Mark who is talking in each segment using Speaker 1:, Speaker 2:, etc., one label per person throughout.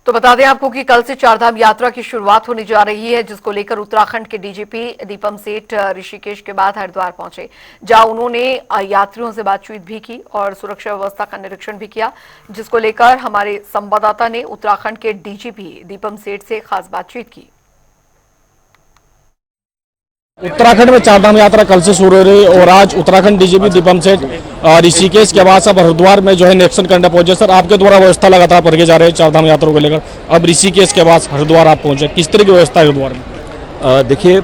Speaker 1: तो बता दें आपको कि कल से चारधाम यात्रा की शुरुआत होने जा रही है, जिसको लेकर उत्तराखंड के डीजीपी दीपम सेठ ऋषिकेश के बाद हरिद्वार पहुंचे, जहां उन्होंने यात्रियों से बातचीत भी की और सुरक्षा व्यवस्था का निरीक्षण भी किया, जिसको लेकर हमारे संवाददाता ने उत्तराखंड के डीजीपी दीपम सेठ से खास बातचीत की।
Speaker 2: उत्तराखंड में चारधाम यात्रा कल से शुरू हो रही और आज उत्तराखंड डीजीपी दीपम सेठ ऋषिकेश के बाद सब हरिद्वार में जो है निरीक्षण करने पहुंचे। सर, आपके द्वारा व्यवस्था लगातार बढ़े जा रहे हैं चारधाम यात्रा को लेकर, अब ऋषिकेश के बाद हरिद्वार आप पहुंचे, किस तरह की व्यवस्था है हरिद्वार में?
Speaker 3: देखिए,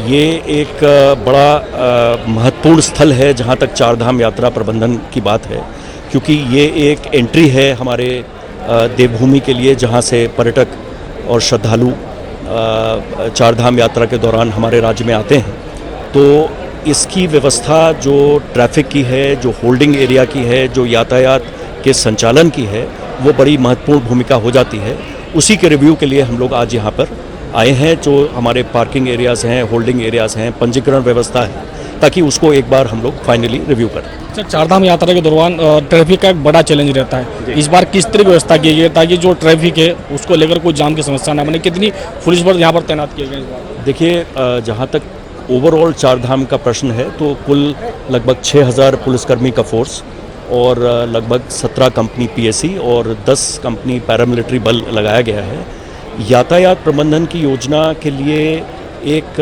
Speaker 3: ये एक बड़ा महत्वपूर्ण स्थल है जहां तक चारधाम यात्रा प्रबंधन की बात है, क्योंकि ये एक एंट्री है हमारे देवभूमि के लिए, जहां से पर्यटक और श्रद्धालु चारधाम यात्रा के दौरान हमारे राज्य में आते हैं। तो इसकी व्यवस्था जो ट्रैफिक की है, जो होल्डिंग एरिया की है, जो यातायात के संचालन की है, वो बड़ी महत्वपूर्ण भूमिका हो जाती है। उसी के रिव्यू के लिए हम लोग आज यहाँ पर आए हैं। जो हमारे पार्किंग एरियाज़ हैं, होल्डिंग एरियाज़ हैं, पंजीकरण व्यवस्था है, ताकि उसको एक बार हम लोग फाइनली रिव्यू करें।
Speaker 2: सर, चारधाम यात्रा के दौरान ट्रैफिक का एक बड़ा चैलेंज रहता है, इस बार किस तरह की व्यवस्था की गई है ताकि जो ट्रैफिक है उसको लेकर कोई जाम की समस्या ना बने? कितनी पुलिस बल यहाँ पर तैनात किए गए इस बार?
Speaker 3: देखिए, जहाँ तक ओवरऑल चारधाम का प्रश्न है, तो कुल लगभग 6000 पुलिसकर्मी का फोर्स और लगभग 17 कंपनी पीएसी और 10 कंपनी पैरामिलिट्री बल लगाया गया है। यातायात प्रबंधन की योजना के लिए एक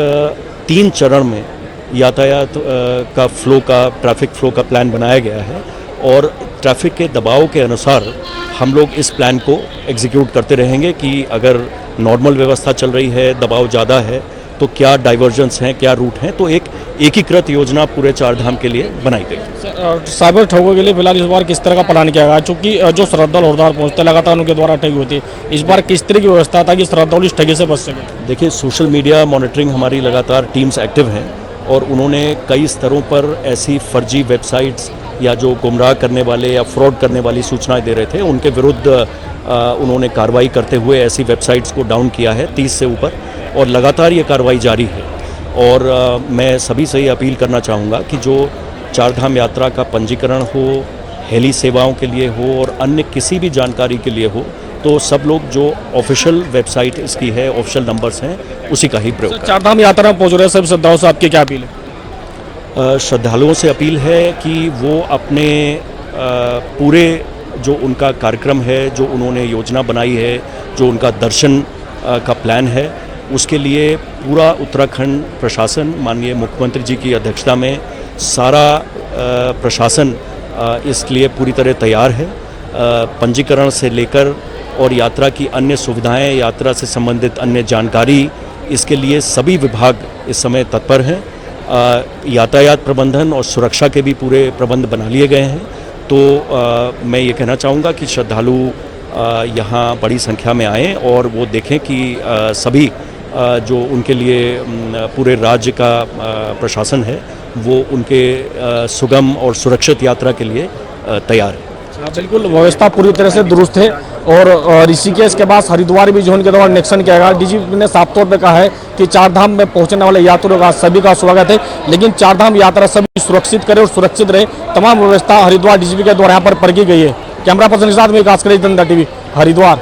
Speaker 3: 3 चरण में यातायात का फ्लो का, ट्रैफिक फ्लो का प्लान बनाया गया है और ट्रैफिक के दबाव के अनुसार हम लोग इस प्लान को एग्जीक्यूट करते रहेंगे कि अगर नॉर्मल व्यवस्था चल रही है, दबाव ज़्यादा है, तो क्या डाइवर्जेंस हैं, क्या रूट हैं। तो एक एकीकृत योजना पूरे चारधाम के लिए बनाई गई।
Speaker 2: साइबर ठगों के लिए फिलहाल इस बार किस तरह का प्लान किया गया, चूँकि जो श्रद्धालु हरिद्वार पहुँचते लगातार उनके द्वारा ठगी होती है, इस बार किस तरह की व्यवस्था ताकि श्रद्धालु इस ठगी से बच सके?
Speaker 3: देखिए, सोशल मीडिया मॉनिटरिंग हमारी लगातार टीम्स एक्टिव हैं और उन्होंने कई स्तरों पर ऐसी फर्जी वेबसाइट्स या जो गुमराह करने वाले या फ्रॉड करने वाली सूचनाएं दे रहे थे, उनके विरुद्ध उन्होंने कार्रवाई करते हुए ऐसी वेबसाइट्स को डाउन किया है 30 से ऊपर, और लगातार ये कार्रवाई जारी है। और मैं सभी से ये अपील करना चाहूँगा कि जो चारधाम यात्रा का पंजीकरण हो, हेली सेवाओं के लिए हो और अन्य किसी भी जानकारी के लिए हो, तो सब लोग जो ऑफिशियल वेबसाइट इसकी है, ऑफिशियल नंबर्स हैं, उसी का ही प्रयोग करें।
Speaker 2: चारधाम यात्रा में पहुँच रहे सभी श्रद्धालुओं से आपकी क्या अपील है?
Speaker 3: श्रद्धालुओं से अपील है कि वो अपने पूरे जो उनका कार्यक्रम है, जो उन्होंने योजना बनाई है, जो उनका दर्शन का प्लान है, उसके लिए पूरा उत्तराखंड प्रशासन, माननीय मुख्यमंत्री जी की अध्यक्षता में सारा प्रशासन इसके लिए पूरी तरह तैयार है। पंजीकरण से लेकर और यात्रा की अन्य सुविधाएं, यात्रा से संबंधित अन्य जानकारी, इसके लिए सभी विभाग इस समय तत्पर हैं। यातायात प्रबंधन और सुरक्षा के भी पूरे प्रबंध बना लिए गए हैं। तो मैं ये कहना चाहूँगा कि श्रद्धालु यहाँ बड़ी संख्या में आएँ और वो देखें कि सभी जो उनके लिए पूरे राज्य का प्रशासन है, वो उनके सुगम और सुरक्षित यात्रा के लिए तैयार है।
Speaker 2: बिल्कुल, व्यवस्था पूरी तरह से दुरुस्त है और ऋषिकेश के बाद हरिद्वार भी जोन के दौरान निरीक्षण किया गया। डीजीपी ने साफ तौर पे कहा है कि चारधाम में पहुंचने वाले यात्रियों का सभी का स्वागत है, लेकिन चारधाम यात्रा सभी सुरक्षित करे और सुरक्षित रहे, तमाम व्यवस्था हरिद्वार डीजीपी के द्वारा यहाँ पर की गई है। कैमरा पर्सन के साथ में विकास करे, जनता टीवी, हरिद्वार।